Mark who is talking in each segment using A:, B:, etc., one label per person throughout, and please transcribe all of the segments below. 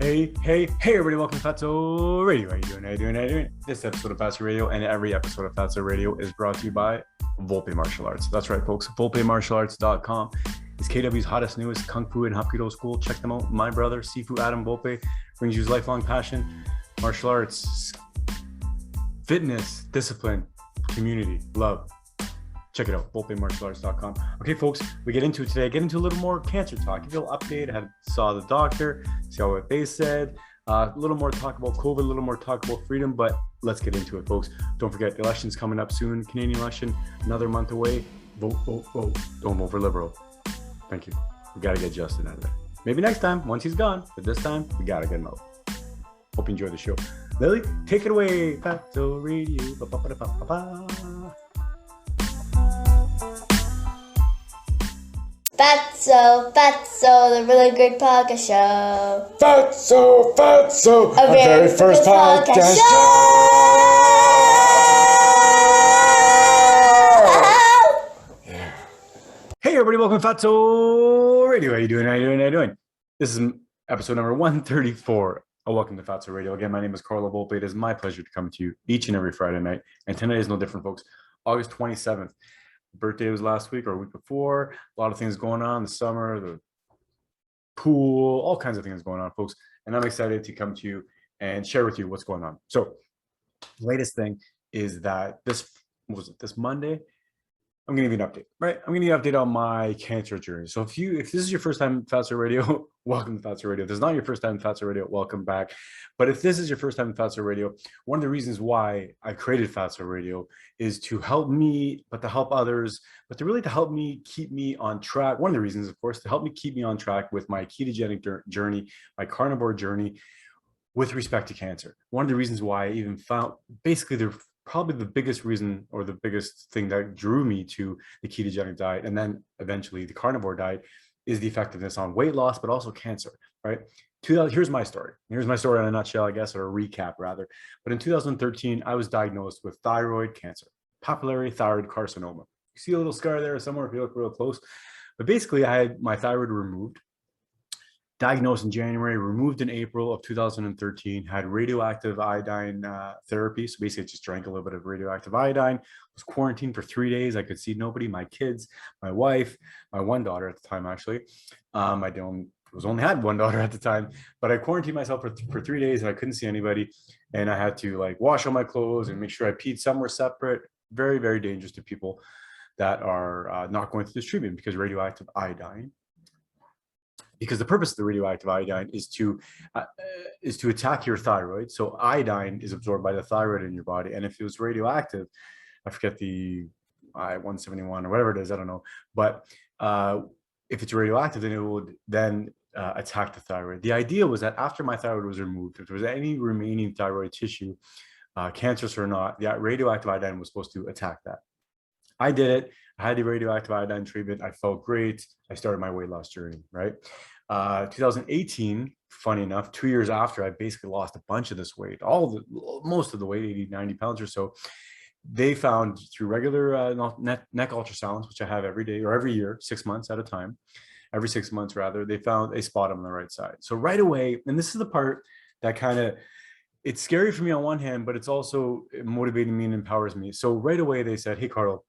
A: Hey, everybody, welcome to Fatso Radio. How you doing? How you doing? How you doing? This episode of Fatso Radio and every episode of Fatso Radio is brought to you by Volpe Martial Arts. That's right, folks. VolpeMartialArts.com is KW's hottest, newest Kung Fu and Hapkido school. Check them out. My brother, Sifu Adam Volpe, brings you his lifelong passion, martial arts, fitness, discipline, community, love. Check it out, VolpeMartialArts.com. Okay, folks, we get into it today. Get into a little more cancer talk. Give you a little update. I saw the doctor, see what they said. A little more talk about COVID, a little more talk about freedom, but let's get into it, folks. Don't forget, the election's coming up soon. Canadian election, another month away. Vote, vote, vote. Don't vote for Liberal. Thank you. We got to get Justin out of there. Maybe next time, once he's gone, but this time, we got to get him out. Hope you enjoy the show. Lily, take it away. Fatso Radio.
B: Fatso, the really good podcast show.
C: Fatso, our very first podcast show.
A: Yeah. Hey, everybody, welcome to Fatso Radio. How you doing? How you doing? How you doing? This is episode number 134. Welcome to Fatso Radio. Again, my name is Carlo Volpe. It is my pleasure to come to you each and every Friday night. And tonight is no different, folks. August 27th. Birthday was last week or a week before. A lot of things going on, the summer, the pool, all kinds of things going on, folks. And I'm excited to come to you and share with you what's going on. So the latest thing is that this Monday, I'm going to give you an update, right? I'm going to give you an update on my cancer journey. So if this is your first time in Fatso Radio, welcome to Fatso Radio. If this is not your first time in Fatso Radio, welcome back. But if this is your first time in Fatso Radio, one of the reasons why I created Fatso Radio is to help me, but to help others, but to really to help me keep me on track. One of the reasons, of course, to help me keep me on track with my ketogenic journey, my carnivore journey with respect to cancer. One of the reasons why I even found, basically probably the biggest reason or the biggest thing that drew me to the ketogenic diet and then eventually the carnivore diet is the effectiveness on weight loss, but also cancer, right? Here's my story. Here's my story in a nutshell, I guess, or a recap rather. But in 2013, I was diagnosed with thyroid cancer, papillary thyroid carcinoma. You see a little scar there somewhere if you look real close. But basically, I had my thyroid removed, diagnosed in January, removed in April of 2013, had radioactive iodine therapy. So basically I just drank a little bit of radioactive iodine, was quarantined for 3 days. I could see nobody, my kids, my wife, my one daughter at the time, actually. Only had one daughter at the time, but I quarantined myself for 3 days and I couldn't see anybody. And I had to like wash all my clothes and make sure I peed somewhere separate. Very, very dangerous to people that are not going through this treatment because radioactive iodine, because the purpose of the radioactive iodine is to attack your thyroid. So iodine is absorbed by the thyroid in your body. And if it was radioactive, I forget the I-171 or whatever it is, I don't know. But if it's radioactive, then it would attack the thyroid. The idea was that after my thyroid was removed, if there was any remaining thyroid tissue, cancerous or not, the radioactive iodine was supposed to attack that. I did it. I had the radioactive iodine treatment. I felt great. I started my weight loss journey, right? 2018, funny enough, 2 years after I basically lost a bunch of this weight, most of the weight, 80, 90 pounds or so, they found through regular neck ultrasounds, which I have every day or every year, 6 months at a time, every 6 months rather, they found a spot on the right side. So right away, and this is the part that it's scary for me on one hand, but it's also motivating me and empowers me. So right away they said, hey, Carlo,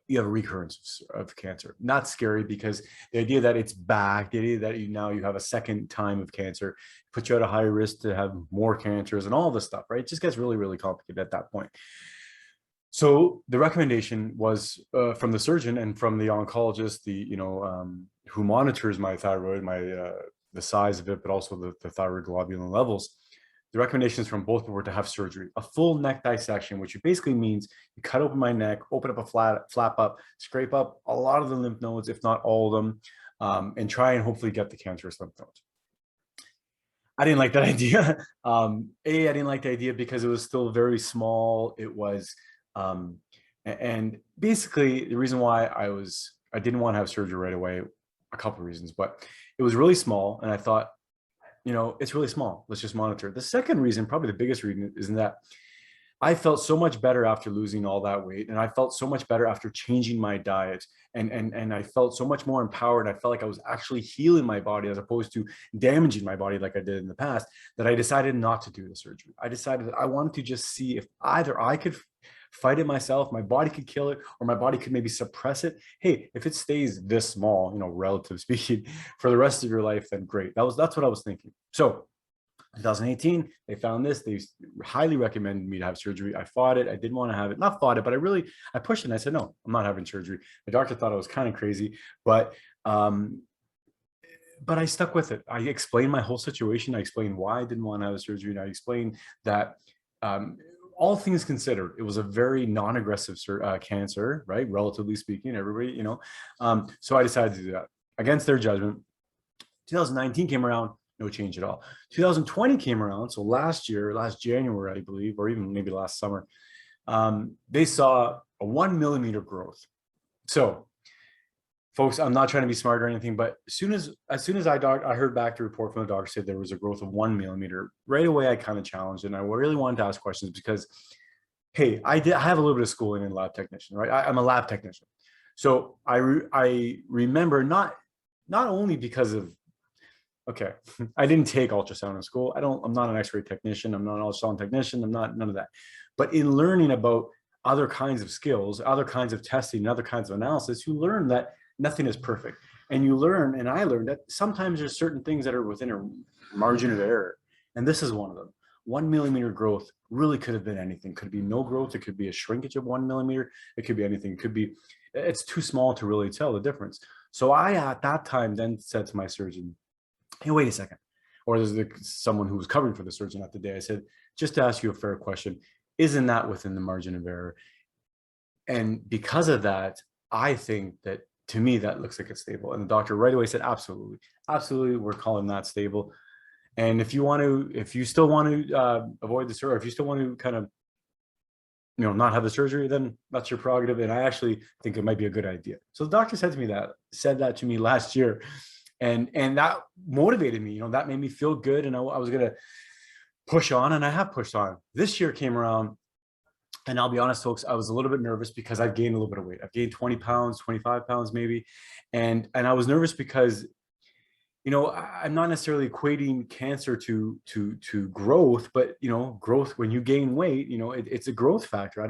A: you have a recurrence of cancer. Not scary because the idea that it's back, the idea that you have a second time of cancer, puts you at a higher risk to have more cancers and all this stuff, right? It just gets really, really complicated at that point. So the recommendation was from the surgeon and from the oncologist, who monitors my thyroid, the size of it, but also the thyroid globulin levels. The recommendations from both were to have surgery, a full neck dissection, which basically means you cut open my neck, open up a flap up, scrape up a lot of the lymph nodes, if not all of them, and try and hopefully get the cancerous lymph nodes. I didn't like that idea. I didn't like the idea because it was still very small. It was, and basically the reason why I didn't want to have surgery right away, a couple of reasons, but it was really small. And I thought, it's really small. Let's just monitor. The second reason, probably the biggest reason, is that I felt so much better after losing all that weight, and I felt so much better after changing my diet, and I felt so much more empowered. I felt like I was actually healing my body as opposed to damaging my body like I did in the past, that I decided not to do the surgery. I decided that I wanted to just see if either I could fight it myself, my body could kill it, or my body could maybe suppress it. Hey, if it stays this small, relative speaking, for the rest of your life, then great. That's what I was thinking. So 2018, they found this. They highly recommended me to have surgery. I fought it. I didn't want to have it. Not fought it, but I pushed it. And I said, no, I'm not having surgery. The doctor thought I was kind of crazy, but I stuck with it. I explained my whole situation. I explained why I didn't want to have a surgery. And I explained that all things considered, it was a very non-aggressive cancer, right? Relatively speaking, everybody, so I decided to do that against their judgment. 2019 came around, no change at all. 2020 came around, so last January, I believe, or even maybe last summer, they saw a 1 millimeter growth. So, folks, I'm not trying to be smart or anything, but as soon as I heard back the report from the doctor said there was a growth of 1 millimeter, right away I kind of challenged it, and I really wanted to ask questions because, hey, I have a little bit of schooling in lab technician, right? I'm a lab technician, so I remember not only because of, okay, I didn't take ultrasound in school. I'm not an X-ray technician. I'm not an ultrasound technician. I'm not none of that. But in learning about other kinds of skills, other kinds of testing, and other kinds of analysis, you learn that nothing is perfect. And you learn, and I learned, that sometimes there's certain things that are within a margin of error. And this is one of them. 1 millimeter growth really could have been anything. Could be no growth. It could be a shrinkage of 1 millimeter. It could be anything. It could be, it's too small to really tell the difference. So I, at that time, then said to my surgeon, hey, wait a second. Or there's someone who was covering for the surgeon at the day. I said, just to ask you a fair question, isn't that within the margin of error? And because of that, I think that, to me, that looks like it's stable. And the doctor right away said, absolutely, absolutely, we're calling that stable. And if you still want to avoid the surgery, if you still want to kind of, not have the surgery, then that's your prerogative. And I actually think it might be a good idea. So the doctor said that to me last year. And that motivated me, that made me feel good. And I was going to push on, and I have pushed on. This year came around, and I'll be honest, folks, I was a little bit nervous because I've gained a little bit of weight. I've gained 20 pounds, 25 pounds maybe. And I was nervous because, I'm not necessarily equating cancer to growth, but, growth, when you gain weight, it's a growth factor. I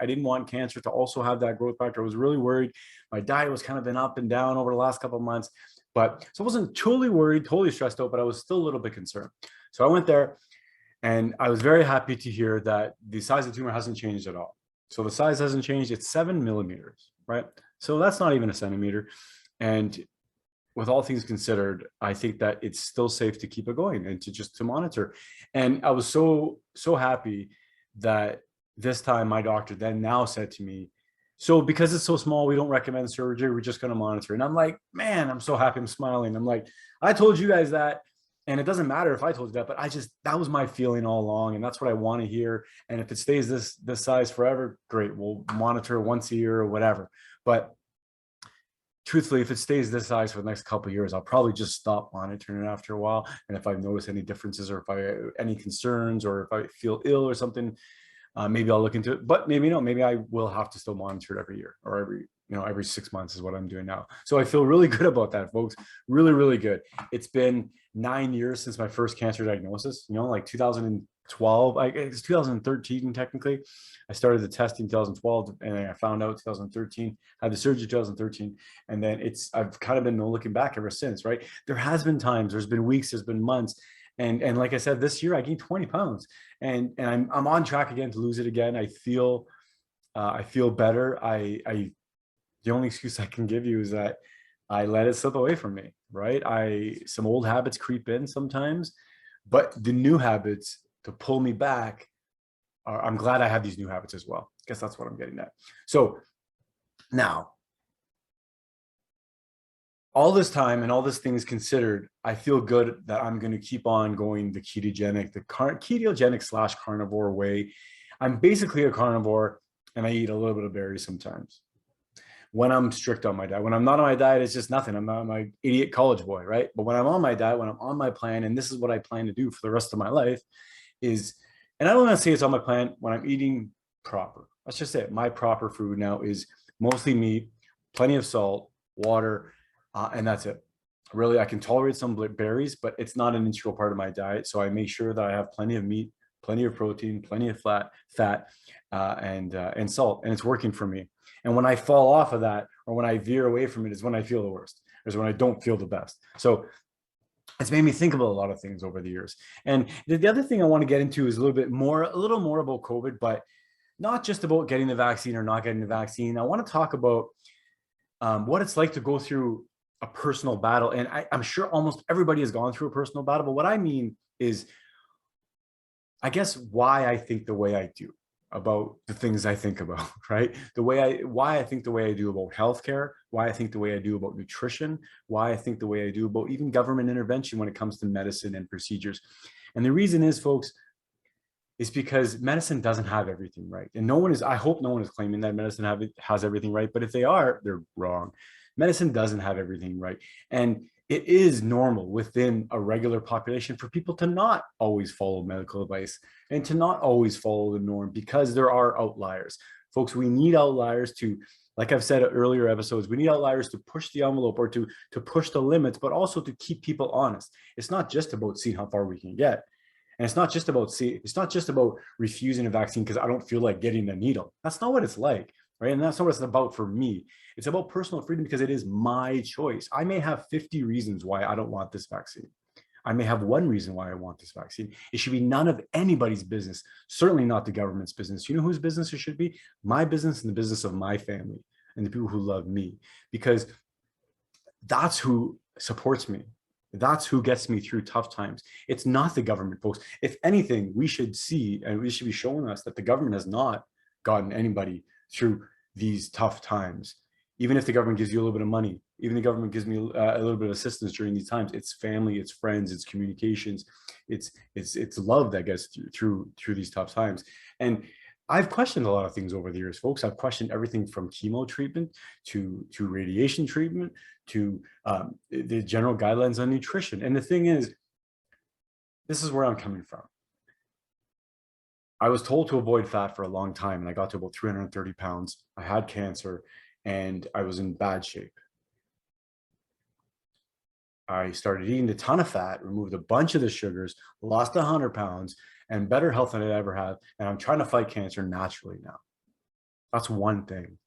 A: didn't want cancer to also have that growth factor. I was really worried. My diet was kind of been up and down over the last couple of months. But so I wasn't totally worried, totally stressed out, but I was still a little bit concerned. So I went there, and I was very happy to hear that the size of the tumor hasn't changed at all. So the size hasn't changed. It's 7 millimeters, right? So that's not even a centimeter. And with all things considered, I think that it's still safe to keep it going and to monitor. And I was so happy that this time my doctor then now said to me, so because it's so small, we don't recommend surgery. We're just going to monitor. And I'm like, man, I'm so happy. I'm smiling. I'm like, I told you guys that. And it doesn't matter if I told you that, but that was my feeling all along. And that's what I want to hear. And if it stays this size forever, great. We'll monitor once a year or whatever. But truthfully, if it stays this size for the next couple of years, I'll probably just stop monitoring it after a while. And if I notice any differences, or if I any concerns, or if I feel ill or something, maybe I'll look into it. But maybe no, maybe I will have to still monitor it every year, or every 6 months is what I'm doing now. So I feel really good about that, folks. Really, really good. It's been 9 years since my first cancer diagnosis, like 2012, it's 2013 technically. I started the testing in 2012, and I found out 2013, had the surgery 2013. And then I've kind of been looking back ever since, right? There has been times, there's been weeks, there's been months. And like I said, this year I gained 20 pounds, and I'm on track again to lose it again. I feel better. The only excuse I can give you is that I let it slip away from me, right? Some old habits creep in sometimes, but the new habits to pull me back I'm glad I have these new habits as well. I guess that's what I'm getting at. So now, all this time and all these things considered, I feel good that I'm going to keep on going the ketogenic / carnivore way. I'm basically a carnivore, and I eat a little bit of berries sometimes when I'm strict on my diet. When I'm not on my diet, it's just nothing. I'm not my idiot college boy, right? But when I'm on my diet, when I'm on my plan, and this is what I plan to do for the rest of my life, is And I don't want to say it's on my plan when I'm eating proper. Let's just say it. My proper food now is mostly meat, plenty of salt, water, and that's it. Really, I can tolerate some berries, but it's not an integral part of my diet. So I make sure that I have plenty of meat, plenty of protein, plenty of fat, and salt, and it's working for me. And when I fall off of that, or when I veer away from it, is when I feel the worst. Is when I don't feel the best. So it's made me think about a lot of things over the years. And the other thing I want to get into is a little more about COVID, but not just about getting the vaccine or not getting the vaccine. I want to talk about what it's like to go through a personal battle. And I'm sure almost everybody has gone through a personal battle, but what I mean is, I guess, why I think the way I do about the things I think about, right? Why I think the way I do about healthcare, why I think the way I do about nutrition, why I think the way I do about even government intervention when it comes to medicine and procedures. And the reason is, folks, is because medicine doesn't have everything right. And I hope no one is claiming that medicine has everything right, but if they are, they're wrong. Medicine doesn't have everything right. And it is normal within a regular population for people to not always follow medical advice and to not always follow the norm, because there are outliers. Folks, we need outliers to, like I've said in earlier episodes, we need outliers to push the envelope or to push the limits, but also to keep people honest. It's not just about seeing how far we can get. And it's not just about refusing a vaccine because I don't feel like getting a needle. That's not what it's like, right? And that's not what it's about for me. It's about personal freedom because it is my choice. I may have 50 reasons why I don't want this vaccine. I may have one reason why I want this vaccine. It should be none of anybody's business, certainly not the government's business. You know whose business it should be? My business and the business of my family and the people who love me, because that's who supports me. That's who gets me through tough times. It's not the government, folks. If anything, we should see, and we should be showing us that the government has not gotten anybody through these tough times. Even if the government gives you a little bit of money, even the government gives me a little bit of assistance during these times, it's family, it's friends, it's communications, it's love that gets through these tough times. And I've questioned a lot of things over the years, folks. I've questioned everything from chemo treatment to radiation treatment to the general guidelines on nutrition. And the thing is, this is where I'm coming from. I was told to avoid fat for a long time, and I got to about 330 pounds. I had cancer, and I was in bad shape. I started eating a ton of fat, removed a bunch of the sugars, lost 100 pounds, and better health than I ever have. And I'm trying to fight cancer naturally now. That's one thing.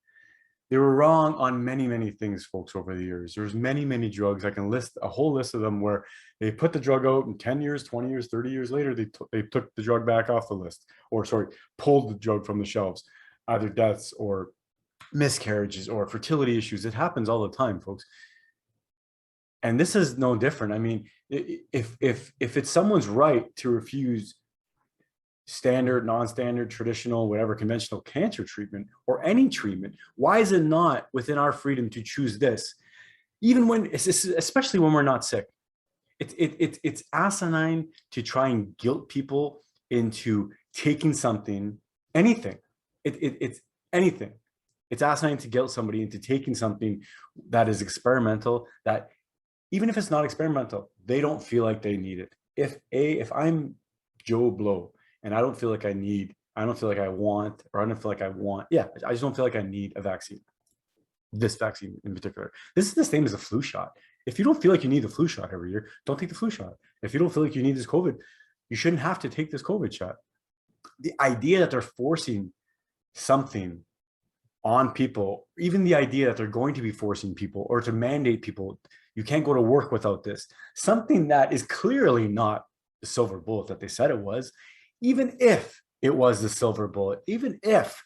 A: They were wrong on many, many things, folks, over the years. There's many, many drugs. I can list a whole list of them where they put the drug out and 10 years, 20 years, 30 years later, they took the drug back off the list, or pulled the drug from the shelves, either deaths or miscarriages or fertility issues. It happens all the time, folks. And this is no different. I mean, if it's someone's right to refuse standard, non-standard, traditional, whatever, conventional cancer treatment or any treatment, why is it not within our freedom to choose this, even when, especially when we're not sick? It's asinine to try and guilt people into taking something, anything. It's anything. It's asinine to guilt somebody into taking something that is experimental, that even if it's not experimental, they don't feel like they need it. If I'm Joe Blow and I don't feel like I need, I don't feel like I want, or I don't feel like I want, I just don't feel like I need a vaccine. This vaccine in particular. This is the same as a flu shot. If you don't feel like you need the flu shot every year, don't take the flu shot. If you don't feel like you need this COVID, you shouldn't have to take this COVID shot. The idea that they're forcing something on people, even the idea that they're going to be forcing people or to mandate people, you can't go to work without this, something that is clearly not the silver bullet that they said it was, even if it was the silver bullet, even if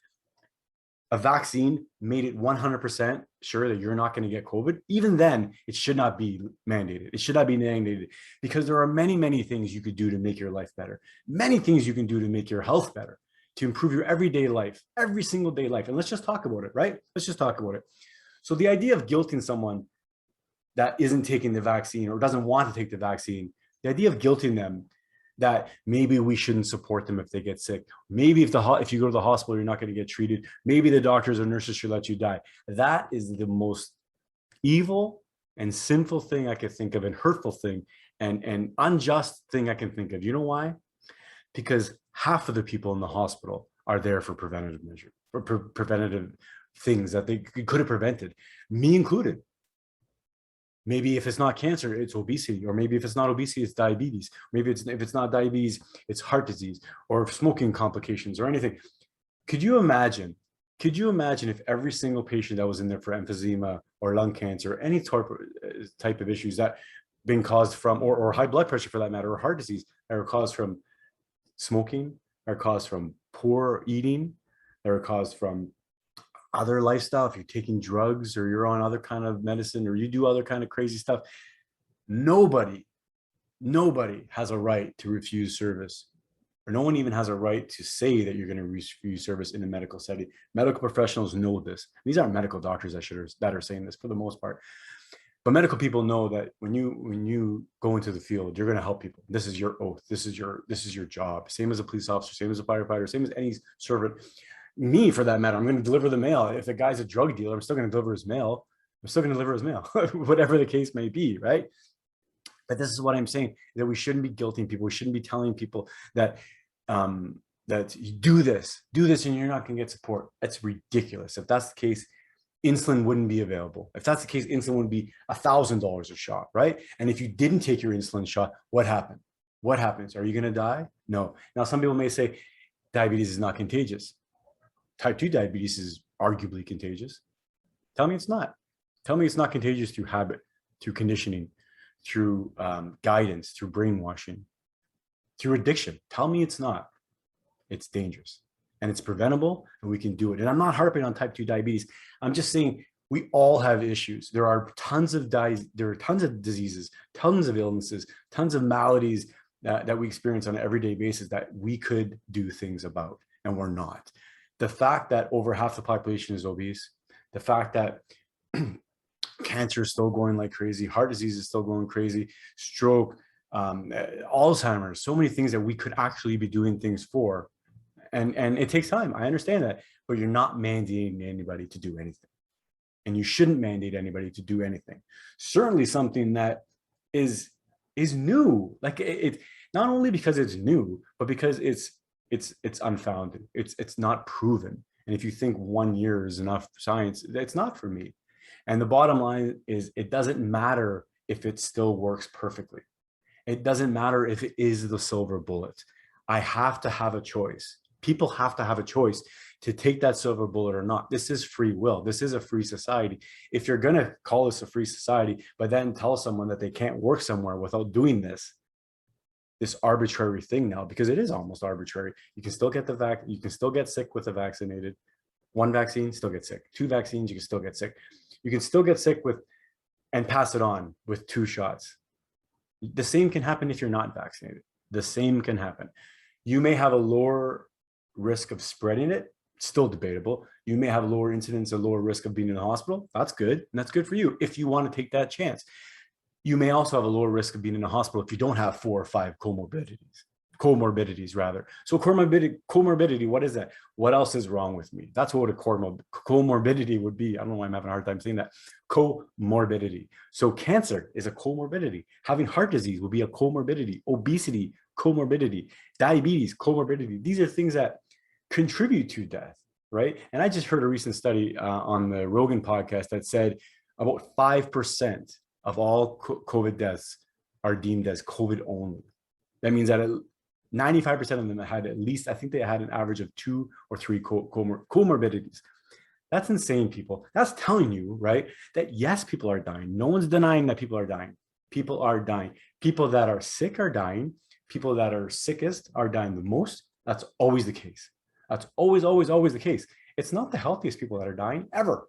A: a vaccine made it 100% sure that you're not going to get COVID, even then it should not be mandated. It should not be mandated, because there are many, many things you could do to make your life better. Many things you can do to make your health better, to improve your everyday life, every single day life. And let's just talk about it, right? Let's just talk about it. So the idea of guilting someone that isn't taking the vaccine or doesn't want to take the vaccine, the idea of guilting them that maybe we shouldn't support them if they get sick. Maybe if you go to the hospital, you're not going to get treated. Maybe the doctors or nurses should let you die. That is the most evil and sinful thing I could think of, and hurtful thing and unjust thing I can think of. You know why? Because half of the people in the hospital are there for preventative measure, or preventative things that they could have prevented, me included. Maybe if it's not cancer, it's obesity, or maybe if it's not obesity, it's diabetes. Maybe if it's not diabetes, it's heart disease or smoking complications or anything. Could you imagine if every single patient that was in there for emphysema or lung cancer, or any type of issues that being caused from, or high blood pressure for that matter, or heart disease that are caused from smoking, are caused from poor eating, that are caused from other lifestyle, if you're taking drugs or you're on other kind of medicine or you do other kind of crazy stuff, nobody has a right to refuse service, or no one even has a right to say that you're going to refuse service in a medical setting. Medical professionals know this. These aren't medical doctors that are saying this for the most part, but medical people know that when you go into the field, you're going to help people. This is your oath. This is your job. Same as a police officer, same as a firefighter, same as any servant. Me, for that matter, I'm going to deliver the mail. If the guy's a drug dealer, I'm still going to deliver his mail. Whatever the case may be, right? But this is what I'm saying, that we shouldn't be guilting people. We shouldn't be telling people that that you do this, and you're not going to get support. That's ridiculous. If that's the case, insulin wouldn't be available. If that's the case, insulin would be $1,000 a shot, right? And if you didn't take your insulin shot, what happened? What happens? Are you going to die? No. Now, some people may say diabetes is not contagious. Type 2 diabetes is arguably contagious. Tell me it's not. Tell me it's not contagious through habit, through conditioning, through guidance, through brainwashing, through addiction. Tell me it's not. It's dangerous and it's preventable, and we can do it. And I'm not harping on type 2 diabetes. I'm just saying we all have issues. There are tons of diseases, tons of illnesses, tons of maladies that we experience on an everyday basis that we could do things about, and we're not. The fact that over half the population is obese, the fact that cancer is still going like crazy, heart disease is still going crazy, stroke, Alzheimer's, so many things that we could actually be doing things for. And it takes time. I understand that, but you're not mandating anybody to do anything. And you shouldn't mandate anybody to do anything. Certainly something that is new, like it not only because it's new, but because it's unfounded. It's not proven. And if you think 1 year is enough science, it's not for me. And the bottom line is, it doesn't matter if it still works perfectly. It doesn't matter if it is the silver bullet. I have to have a choice. People have to have a choice to take that silver bullet or not. This is free will. This is a free society. If you're going to call this a free society, but then tell someone that they can't work somewhere without doing this arbitrary thing now, because it is almost arbitrary. You can still get you can still get sick with the vaccinated. 1 vaccine, still get sick. 2 vaccines, you can still get sick. You can still get sick and pass it on with 2 shots. The same can happen if you're not vaccinated. The same can happen. You may have a lower risk of spreading it, still debatable. You may have a lower incidence, a lower risk of being in the hospital. That's good. And that's good for you if you want to take that chance. You may also have a lower risk of being in a hospital if you don't have 4 or 5 comorbidities rather. So comorbidity, what is that? What else is wrong with me? That's what a comorbidity would be. I don't know why I'm having a hard time saying that. Comorbidity. So cancer is a comorbidity. Having heart disease would be a comorbidity. Obesity, comorbidity. Diabetes, comorbidity. These are things that contribute to death, right? And I just heard a recent study on the Rogan podcast that said about 5% of all COVID deaths are deemed as COVID only. That means that 95% of them had at least, I think they had an average of 2 or 3 comorbidities. That's insane, people. That's telling you, right, that yes, people are dying. No one's denying that people are dying. People are dying. People that are sick are dying. People that are sickest are dying the most. That's always the case. That's always, always, always the case. It's not the healthiest people that are dying, ever.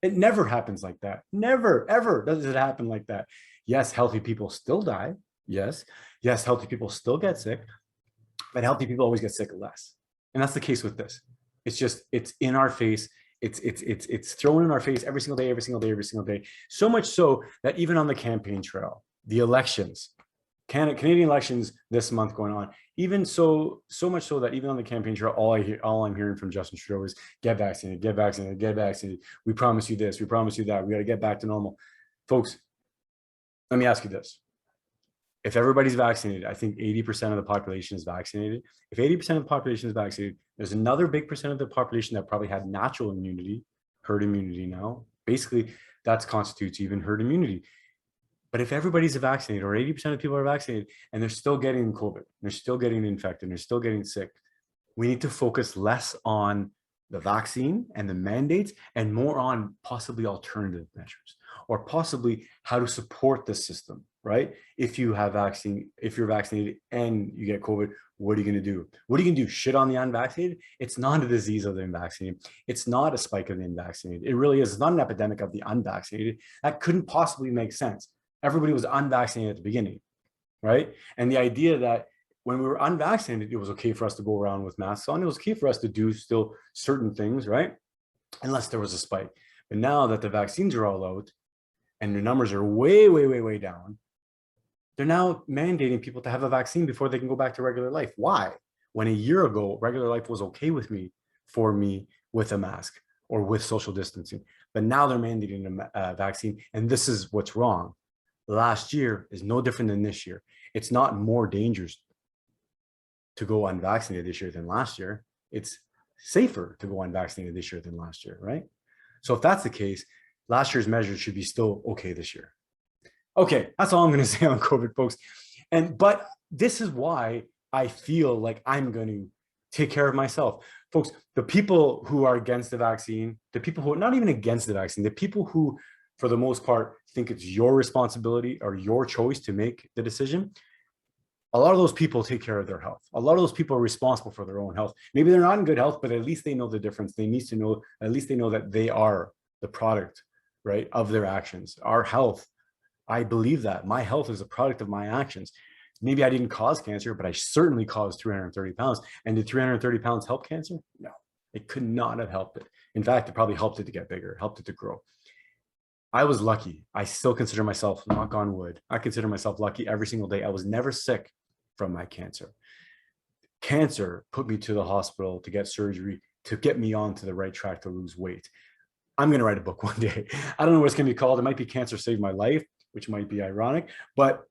A: It never happens like that. Never, ever does it happen like that. Yes, healthy people still die. Yes, healthy people still get sick, but healthy people always get sick less. And that's the case with this. It's just, it's in our face. It's thrown in our face every single day, every single day, every single day. So much so that even on the campaign trail, the elections, Canadian elections this month going on, even so much so that even on the campaign trail, all I'm hearing from Justin Trudeau is get vaccinated, get vaccinated, get vaccinated. We promise you this, we promise you that. We got to get back to normal. Folks, let me ask you this. if everybody's vaccinated, I think 80% of the population is vaccinated. If 80% of the population is vaccinated, there's another big percent of the population that probably had natural immunity, herd immunity now. Basically, that constitutes even herd immunity. But if everybody's vaccinated or 80% of people are vaccinated and they're still getting COVID, they're still getting infected, they're still getting sick, we need to focus less on the vaccine and the mandates and more on possibly alternative measures or possibly how to support the system, right? If you have vaccine, if you're vaccinated and you get COVID, what are you going to do? What are you going to do? Shit on the unvaccinated? It's not a disease of the unvaccinated. It's not a spike of the unvaccinated. It really is. It's not an epidemic of the unvaccinated. That couldn't possibly make sense. Everybody was unvaccinated at the beginning, right? And the idea that when we were unvaccinated, it was okay for us to go around with masks on. It was okay for us to do still certain things, right? Unless there was a spike. But now that the vaccines are all out and the numbers are way, way, way, way down, they're now mandating people to have a vaccine before they can go back to regular life. Why? When a year ago, regular life was okay with me, for me, with a mask or with social distancing. But now they're mandating a vaccine, and this is what's wrong. Last year is no different than this year. It's not more dangerous to go unvaccinated this year than last year. It's safer to go unvaccinated this year than last year, right? So if that's the case, last year's measures should be still okay this year. Okay, that's all I'm going to say on COVID, folks. But this is why I feel like I'm going to take care of myself. Folks, the people who are against the vaccine, the people who are not even against the vaccine, the people who, for the most part, think it's your responsibility or your choice to make the decision, a lot of those people take care of their health. A lot of those people are responsible for their own health. Maybe they're not in good health, but at least they know the difference. They need to know, at least they know that they are the product, right, of their actions. Our health, I believe that. My health is a product of my actions. Maybe I didn't cause cancer, but I certainly caused 330 pounds. And did 330 pounds help cancer? No, it could not have helped it. In fact, it probably helped it to get bigger, helped it to grow. I was lucky. I still consider myself, knock on wood, I consider myself lucky every single day. I was never sick from my cancer. Cancer put me to the hospital to get surgery, to get me onto the right track to lose weight. I'm going to write a book one day. I don't know what it's going to be called. It might be Cancer Saved My Life, which might be ironic, but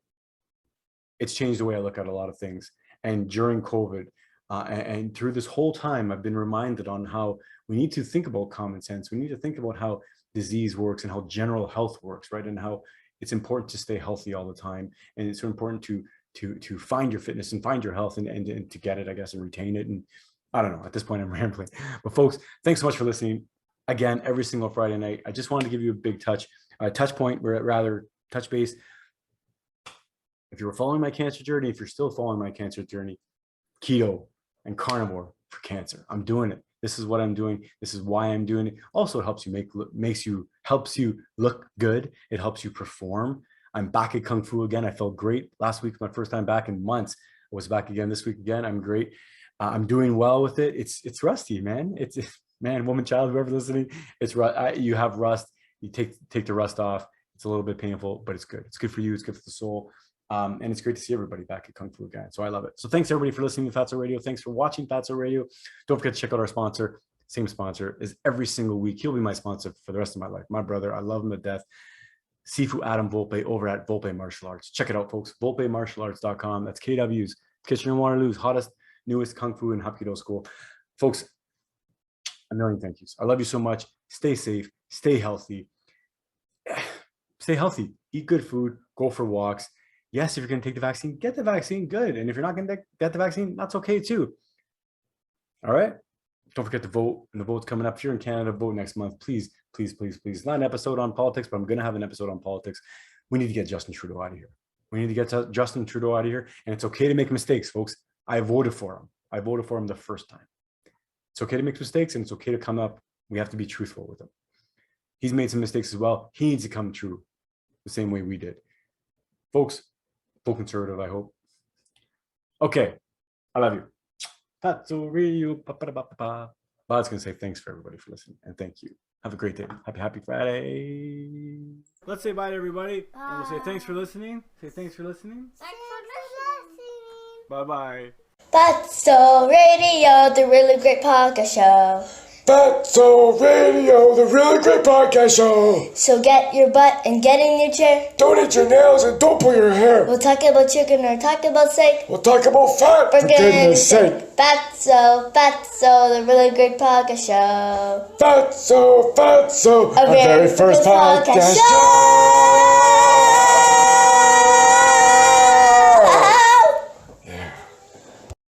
A: it's changed the way I look at a lot of things. And during COVID, and through this whole time, I've been reminded on how we need to think about common sense. We need to think about how disease works and how general health works, right? And how it's important to stay healthy all the time. And it's so important to find your fitness and find your health and to get it, I guess, and retain it. And I don't know, at this point I'm rambling, but folks, thanks so much for listening. Again, every single Friday night, I just wanted to give you a big touch point, rather touch base. If you were following my cancer journey, if you're still following my cancer journey, keto and carnivore for cancer, I'm doing it. This is what I'm doing. This is why I'm doing it. Also, it helps you helps you look good. It helps you perform. I'm back at Kung Fu again. I felt great. Last week, my first time back in months. I was back again this week again. I'm great. I'm doing well with it. It's rusty, man. It's man, woman, child, whoever listening. It's you have rust. You take the rust off. It's a little bit painful, but it's good. It's good for you. It's good for the soul. And it's great to see everybody back at Kung Fu again. So I love it. So thanks everybody for listening to Fatso Radio. Thanks for watching Fatso Radio. Don't forget to check out our sponsor. Same sponsor is every single week. He'll be my sponsor for the rest of my life. My brother, I love him to death. Sifu Adam Volpe over at Volpe Martial Arts. Check it out, folks. VolpeMartialArts.com. That's KW's Kitchener and Waterloo's hottest, newest Kung Fu and Hapkido school. Folks, a million thank yous. I love you so much. Stay safe. Stay healthy. Stay healthy. Eat good food. Go for walks. Yes, if you're going to take the vaccine, get the vaccine. Good. And if you're not going to get the vaccine, that's okay too. All right? Don't forget to vote. And the vote's coming up. If you're in Canada, vote next month. Please, please, please, please. Not an episode on politics, but I'm going to have an episode on politics. We need to get Justin Trudeau out of here. We need to get Justin Trudeau out of here. And it's okay to make mistakes, folks. I voted for him. I voted for him the first time. It's okay to make mistakes, and it's okay to come up. We have to be truthful with him. He's made some mistakes as well. He needs to come true the same way we did. Folks, full conservative, I hope. Okay. I love you. Fatso Radio. Bod's going to say thanks for everybody for listening, and thank you. Have a great day. Happy Friday. Let's say bye to everybody. And we'll say thanks for listening. Say thanks for listening.
B: Thanks for listening.
A: Bye-bye.
B: Fatso Radio, the really great podcast show.
C: Fatso Radio, the really great podcast show.
B: So get your butt and get in your chair.
C: Don't eat your nails and don't pull your hair.
B: We'll talk about chicken or talk about steak.
C: We'll talk about fat, for goodness sake.
B: Fatso, the really great podcast show.
C: Fatso, a very first podcast show.